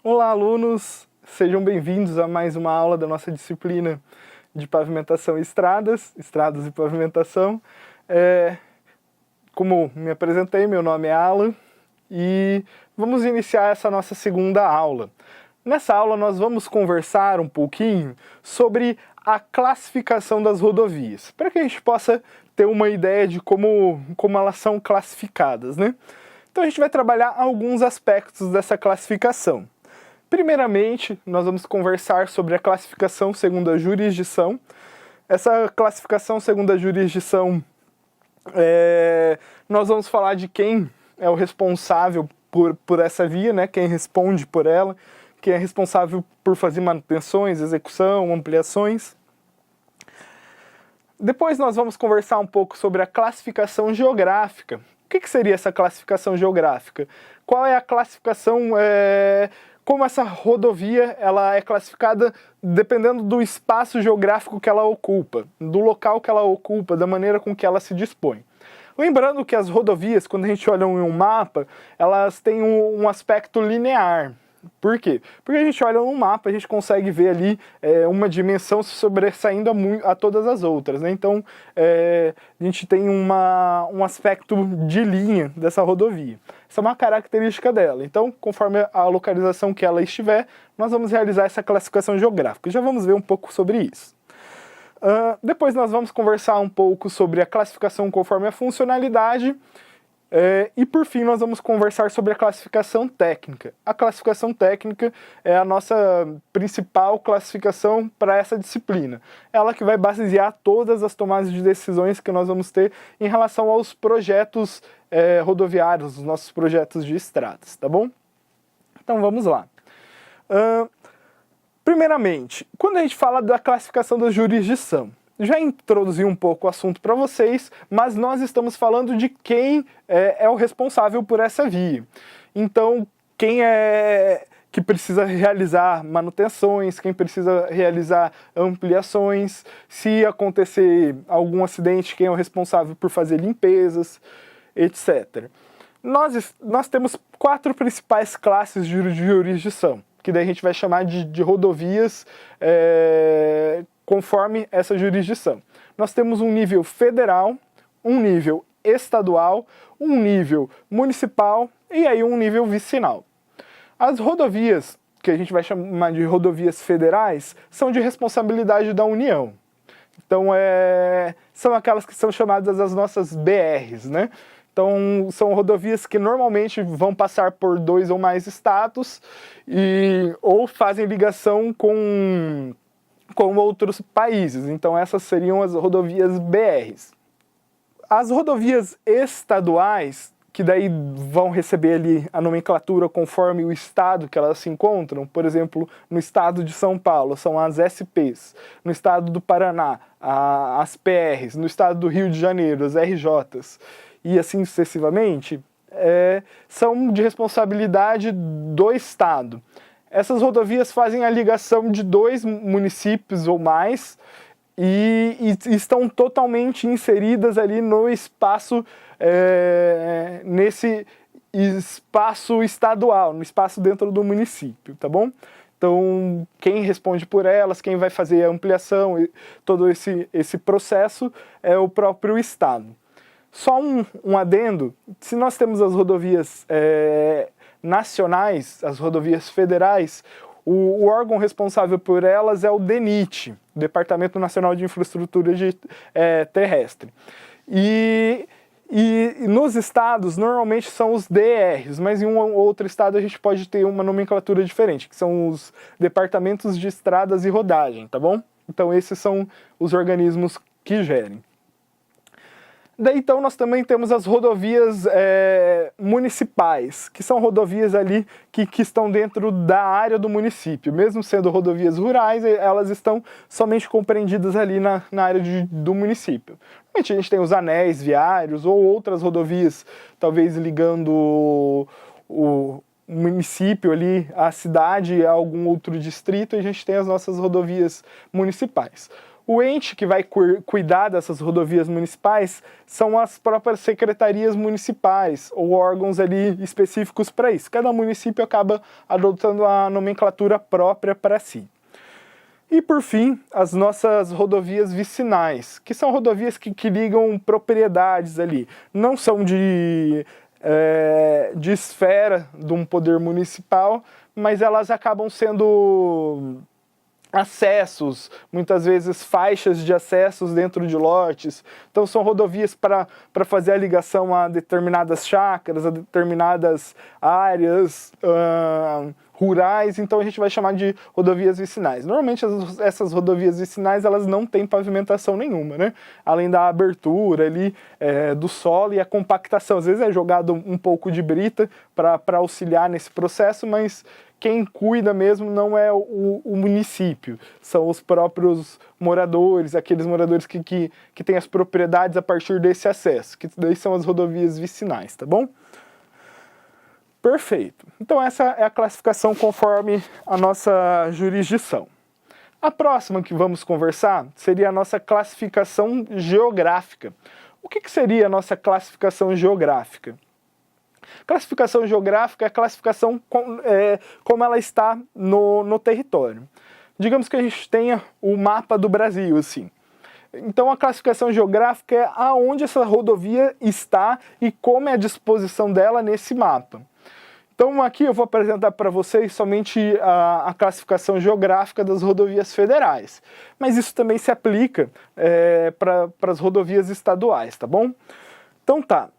Olá, alunos! Sejam bem-vindos a mais uma aula da nossa disciplina de pavimentação e estradas e pavimentação. Como me apresentei, meu nome é Alan e vamos iniciar essa nossa segunda aula. Nessa aula nós vamos conversar um pouquinho sobre a classificação das rodovias, para que a gente possa ter uma ideia de como elas são classificadas, né? Então a gente vai trabalhar alguns aspectos dessa classificação. Primeiramente, nós vamos conversar sobre a classificação segundo a jurisdição. Essa classificação segundo a jurisdição, nós vamos falar de quem é o responsável por essa via, né? Quem responde por ela, quem é responsável por fazer manutenções, execução, ampliações. Depois nós vamos conversar um pouco sobre a classificação geográfica. O que seria essa classificação geográfica? Qual é a classificação, como essa rodovia ela é classificada dependendo do espaço geográfico que ela ocupa, do local que ela ocupa, da maneira com que ela se dispõe. Lembrando que as rodovias, quando a gente olha em um mapa, elas têm um aspecto linear. Por quê? Porque a gente olha no mapa, a gente consegue ver ali uma dimensão se sobressaindo a todas as outras, né? Então, a gente tem um aspecto de linha dessa rodovia. Essa é uma característica dela. Então, conforme a localização que ela estiver, nós vamos realizar essa classificação geográfica. Já vamos ver um pouco sobre isso. Depois nós vamos conversar um pouco sobre a classificação conforme a funcionalidade. E por fim nós vamos conversar sobre a classificação técnica. A classificação técnica é a nossa principal classificação para essa disciplina. Ela que vai basear todas as tomadas de decisões que nós vamos ter em relação aos projetos rodoviários, os nossos projetos de estradas, tá bom? Então vamos lá. Primeiramente, quando a gente fala da classificação da jurisdição, já introduzi um pouco o assunto para vocês, mas nós estamos falando de quem é o responsável por essa via. Então, quem é que precisa realizar manutenções, quem precisa realizar ampliações, se acontecer algum acidente, quem é o responsável por fazer limpezas, etc. Nós temos 4 principais classes de jurisdição, que daí a gente vai chamar de rodovias conforme essa jurisdição. Nós temos um nível federal, um nível estadual, um nível municipal e aí um nível vicinal. As rodovias, que a gente vai chamar de rodovias federais, são de responsabilidade da União. Então, são aquelas que são chamadas as nossas BRs, né? Então, são rodovias que normalmente vão passar por 2 ou mais estados ou fazem ligação com outros países. Então, essas seriam as rodovias BRs. As rodovias estaduais, que daí vão receber ali a nomenclatura conforme o estado que elas se encontram, por exemplo, no estado de São Paulo, são as SPs, no estado do Paraná, as PRs, no estado do Rio de Janeiro, as RJs, e assim sucessivamente, são de responsabilidade do estado. Essas rodovias fazem a ligação de 2 municípios ou mais e estão totalmente inseridas ali no espaço, nesse espaço estadual, no espaço dentro do município, tá bom? Então, quem responde por elas, quem vai fazer a ampliação e todo esse processo é o próprio estado. Só um adendo, se nós temos as rodovias nacionais, as rodovias federais, o órgão responsável por elas é o DENIT, Departamento Nacional de Infraestrutura Terrestre. E nos estados, normalmente são os DRs, mas em um ou outro estado a gente pode ter uma nomenclatura diferente, que são os Departamentos de Estradas e Rodagem, tá bom? Então esses são os organismos que gerem. Daí então nós também temos as rodovias municipais, que são rodovias ali que estão dentro da área do município. Mesmo sendo rodovias rurais, elas estão somente compreendidas ali na área do município. Normalmente a gente tem os anéis viários ou outras rodovias, talvez ligando o município ali, a cidade a algum outro distrito, e a gente tem as nossas rodovias municipais. O ente que vai cuidar dessas rodovias municipais são as próprias secretarias municipais, ou órgãos ali específicos para isso. Cada município acaba adotando a nomenclatura própria para si. E por fim, as nossas rodovias vicinais, que são rodovias que ligam propriedades ali. Não são de esfera de um poder municipal, mas elas acabam sendo acessos, muitas vezes faixas de acessos dentro de lotes. Então são rodovias para fazer a ligação a determinadas chácaras, a determinadas áreas rurais, então a gente vai chamar de rodovias vicinais. Normalmente essas rodovias vicinais elas não têm pavimentação nenhuma, né? Além da abertura ali do solo e a compactação. Às vezes é jogado um pouco de brita para auxiliar nesse processo, mas quem cuida mesmo não é o município, são os próprios moradores, aqueles moradores que têm as propriedades a partir desse acesso, que daí são as rodovias vicinais, tá bom? Perfeito. Então essa é a classificação conforme a nossa jurisdição. A próxima que vamos conversar seria a nossa classificação geográfica. O que seria a nossa classificação geográfica? Classificação geográfica é a classificação como ela está no território. Digamos que a gente tenha o mapa do Brasil, assim. Então a classificação geográfica é aonde essa rodovia está e como é a disposição dela nesse mapa. Então aqui eu vou apresentar para vocês somente a classificação geográfica das rodovias federais. Mas isso também se aplica para as rodovias estaduais, tá bom? Então tá.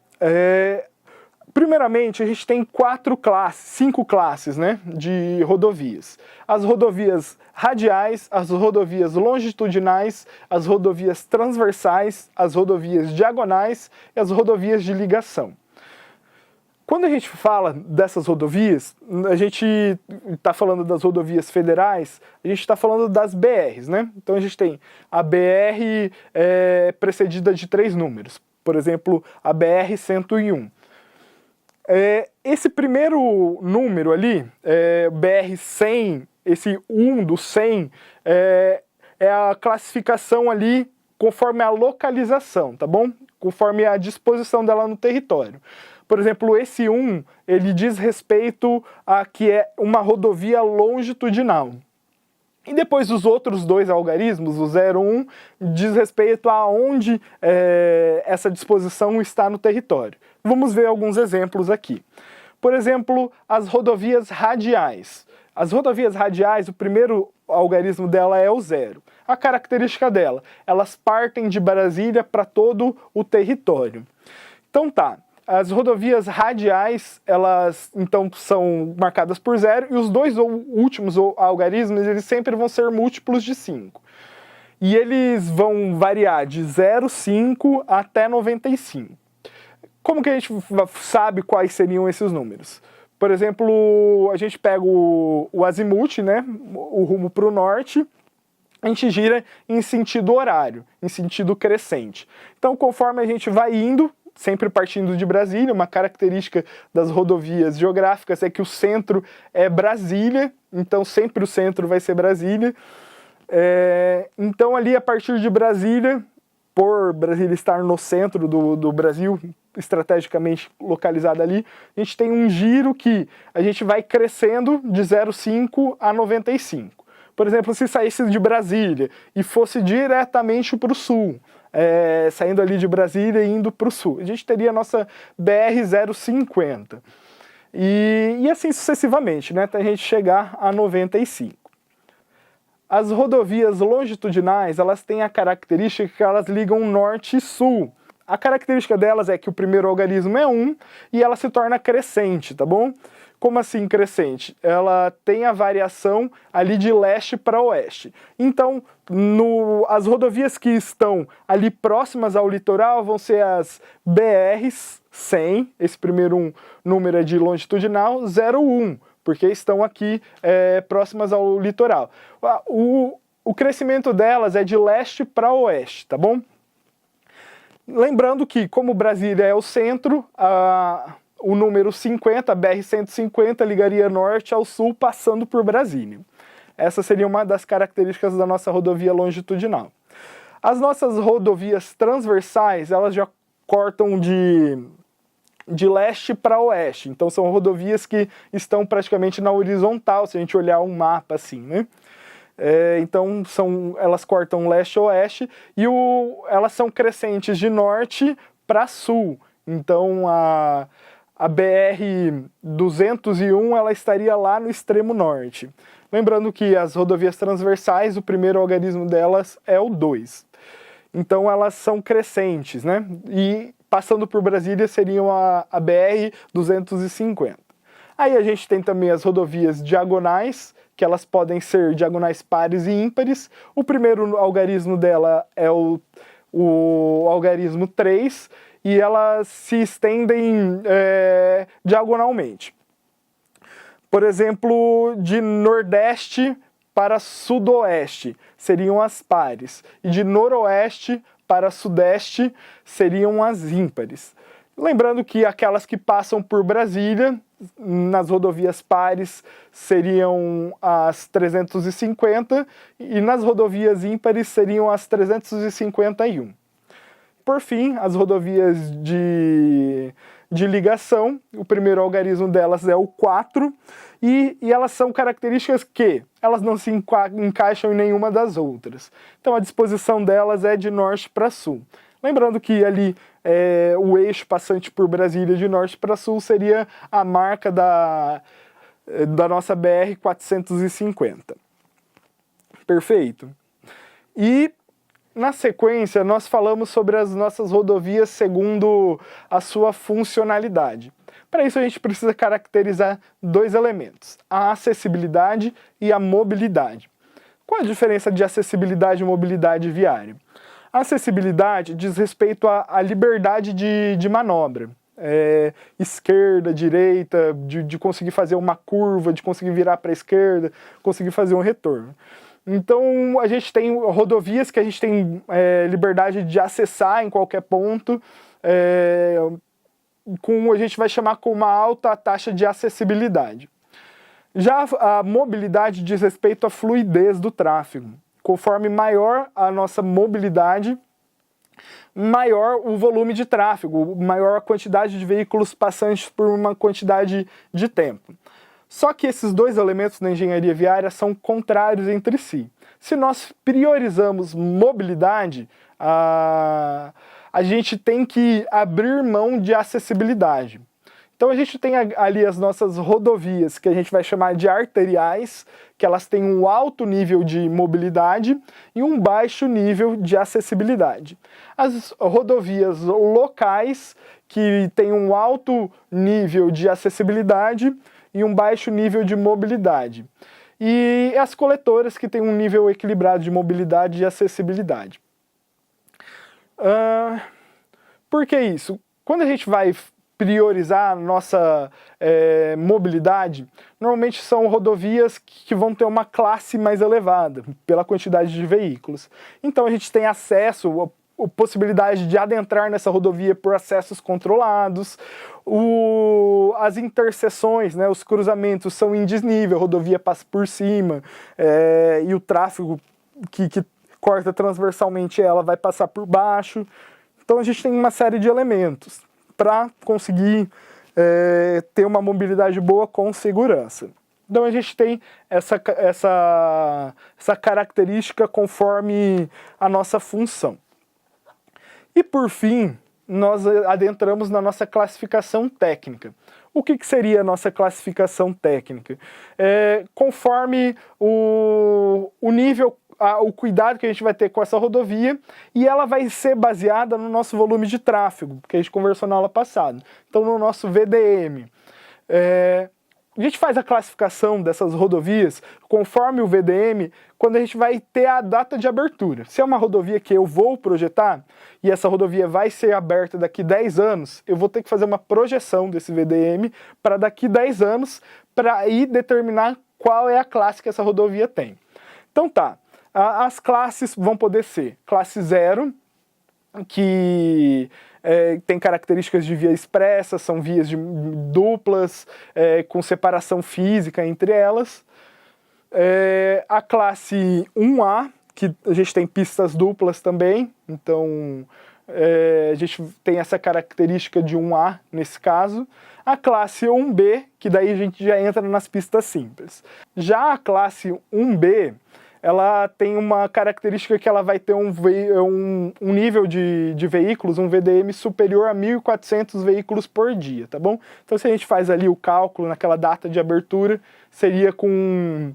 Primeiramente, a gente tem 5 classes, né, de rodovias. As rodovias radiais, as rodovias longitudinais, as rodovias transversais, as rodovias diagonais e as rodovias de ligação. Quando a gente fala dessas rodovias, a gente está falando das rodovias federais, a gente está falando das BRs, né? Então a gente tem a BR precedida de 3 números. Por exemplo, a BR-101. Esse primeiro número ali, BR-100, esse 1 do 100, é a classificação ali conforme a localização, tá bom? Conforme a disposição dela no território. Por exemplo, esse 1, ele diz respeito a que é uma rodovia longitudinal. E depois os outros 2 algarismos, o 01, diz respeito a onde essa disposição está no território. Vamos ver alguns exemplos aqui. Por exemplo, as rodovias radiais. As rodovias radiais, o primeiro algarismo dela é o 0. A característica dela, elas partem de Brasília para todo o território. Então tá. As rodovias radiais, elas então são marcadas por 0 e os 2 últimos algarismos, eles sempre vão ser múltiplos de 5. E eles vão variar de 0,5 até 95. Como que a gente sabe quais seriam esses números? Por exemplo, a gente pega o azimuth, né, o rumo para o norte, a gente gira em sentido horário, em sentido crescente. Então, conforme a gente vai indo, sempre partindo de Brasília, uma característica das rodovias geográficas é que o centro é Brasília, então sempre o centro vai ser Brasília. Então ali a partir de Brasília, por Brasília estar no centro do Brasil, estrategicamente localizada ali, a gente tem um giro que a gente vai crescendo de 0,5 a 95. Por exemplo, se saísse de Brasília e fosse diretamente para o sul, saindo ali de Brasília e indo para o sul, a gente teria a nossa BR-050. E assim sucessivamente, né, até a gente chegar a 95. As rodovias longitudinais, elas têm a característica que elas ligam norte e sul. A característica delas é que o primeiro algarismo é 1 e ela se torna crescente, tá bom? Como assim crescente? Ela tem a variação ali de leste para oeste. Então, as rodovias que estão ali próximas ao litoral vão ser as BRs 100, esse primeiro número é de longitudinal, 01, porque estão aqui próximas ao litoral. O crescimento delas é de leste para oeste, tá bom? Lembrando que, como Brasília é o centro, o número 50, a BR-150, ligaria norte ao sul, passando por Brasília. Essa seria uma das características da nossa rodovia longitudinal. As nossas rodovias transversais, elas já cortam de leste para oeste, então são rodovias que estão praticamente na horizontal, se a gente olhar um mapa assim, né? Então elas cortam leste-oeste e elas são crescentes de norte para sul. Então a BR-201 ela estaria lá no extremo norte. Lembrando que as rodovias transversais, o primeiro algarismo delas é o 2. Então elas são crescentes, né? E passando por Brasília seriam a BR-250. Aí a gente tem também as rodovias diagonais, que elas podem ser diagonais pares e ímpares. O primeiro algarismo dela é o algarismo 3, e elas se estendem diagonalmente. Por exemplo, de nordeste para sudoeste seriam as pares, e de noroeste para sudeste seriam as ímpares. Lembrando que aquelas que passam por Brasília, nas rodovias pares, seriam as 350, e nas rodovias ímpares seriam as 351. Por fim, as rodovias de ligação, o primeiro algarismo delas é o 4, e elas são características que elas não se encaixam em nenhuma das outras. Então a disposição delas é de norte para sul. Lembrando que ali o eixo passante por Brasília de norte para sul seria a marca da nossa BR-450. Perfeito? E na sequência, nós falamos sobre as nossas rodovias segundo a sua funcionalidade. Para isso, a gente precisa caracterizar dois elementos, a acessibilidade e a mobilidade. Qual a diferença de acessibilidade e mobilidade viária? A acessibilidade diz respeito à liberdade de manobra. Esquerda, direita, de conseguir fazer uma curva, de conseguir virar para a esquerda, conseguir fazer um retorno. Então a gente tem rodovias que a gente tem liberdade de acessar em qualquer ponto, a gente vai chamar com uma alta taxa de acessibilidade. Já a mobilidade diz respeito à fluidez do tráfego. Conforme maior a nossa mobilidade, maior o volume de tráfego, maior a quantidade de veículos passantes por uma quantidade de tempo. Só que esses dois elementos na engenharia viária são contrários entre si. Se nós priorizamos mobilidade, a gente tem que abrir mão de acessibilidade. Então a gente tem ali as nossas rodovias, que a gente vai chamar de arteriais, que elas têm um alto nível de mobilidade e um baixo nível de acessibilidade. As rodovias locais, que têm um alto nível de acessibilidade e um baixo nível de mobilidade. E as coletoras, que têm um nível equilibrado de mobilidade e acessibilidade. Por que isso? Quando a gente vai priorizar a nossa mobilidade, normalmente são rodovias que vão ter uma classe mais elevada, pela quantidade de veículos. Então a gente tem acesso, a possibilidade de adentrar nessa rodovia por acessos controlados, as interseções, né, os cruzamentos são em desnível, a rodovia passa por cima, e o tráfego que corta transversalmente ela vai passar por baixo. Então a gente tem uma série de elementos para conseguir ter uma mobilidade boa com segurança. Então a gente tem essa característica conforme a nossa função. E por fim, nós adentramos na nossa classificação técnica. O que seria a nossa classificação técnica? Conforme o nível, o cuidado que a gente vai ter com essa rodovia, e ela vai ser baseada no nosso volume de tráfego, que a gente conversou na aula passada. Então, no nosso VDM. A gente faz a classificação dessas rodovias conforme o VDM, quando a gente vai ter a data de abertura. Se é uma rodovia que eu vou projetar, e essa rodovia vai ser aberta daqui 10 anos, eu vou ter que fazer uma projeção desse VDM para daqui 10 anos, para aí determinar qual é a classe que essa rodovia tem. Então tá, as classes vão poder ser classe 0, que tem características de via expressa, são vias duplas, com separação física entre elas. A classe 1A, que a gente tem pistas duplas também, então a gente tem essa característica de 1A nesse caso. A classe 1B, que daí a gente já entra nas pistas simples. Já a classe 1B, ela tem uma característica que ela vai ter um nível de veículos, um VDM superior a 1.400 veículos por dia, tá bom? Então se a gente faz ali o cálculo naquela data de abertura, seria com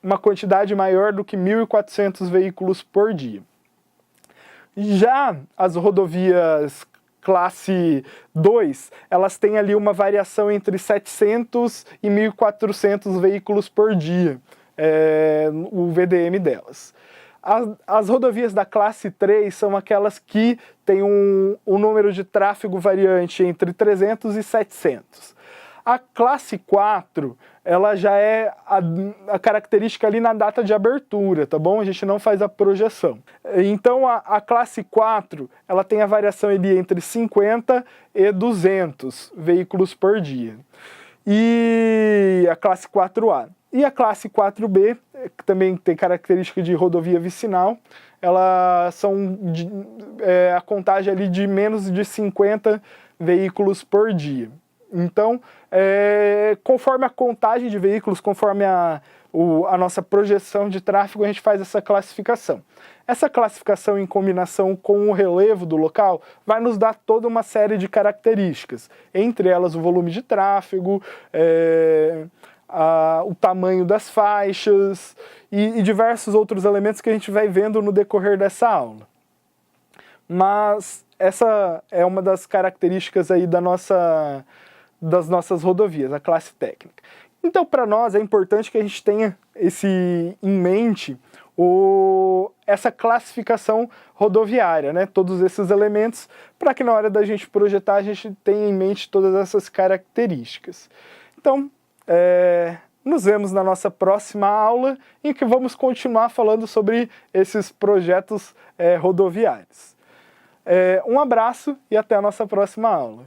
uma quantidade maior do que 1.400 veículos por dia. Já as rodovias classe 2, elas têm ali uma variação entre 700 e 1.400 veículos por dia, o VDM delas. As rodovias da classe 3 são aquelas que têm um número de tráfego variante entre 300 e 700. A classe 4, ela já é a característica ali na data de abertura, tá bom? A gente não faz a projeção. Então a classe 4, ela tem a variação ali entre 50 e 200 veículos por dia. E a classe 4A. E a classe 4B, que também tem característica de rodovia vicinal, elas são a contagem ali de menos de 50 veículos por dia. Então, conforme a contagem de veículos, conforme a nossa projeção de tráfego, a gente faz essa classificação. Essa classificação em combinação com o relevo do local vai nos dar toda uma série de características, entre elas o volume de tráfego, o tamanho das faixas e diversos outros elementos que a gente vai vendo no decorrer dessa aula. Mas essa é uma das características aí das nossas rodovias, a classe técnica. Então, para nós, é importante que a gente tenha em mente essa classificação rodoviária, né? Todos esses elementos, para que na hora da gente projetar, a gente tenha em mente todas essas características. Então, nos vemos na nossa próxima aula, em que vamos continuar falando sobre esses projetos rodoviários. Um abraço e até a nossa próxima aula.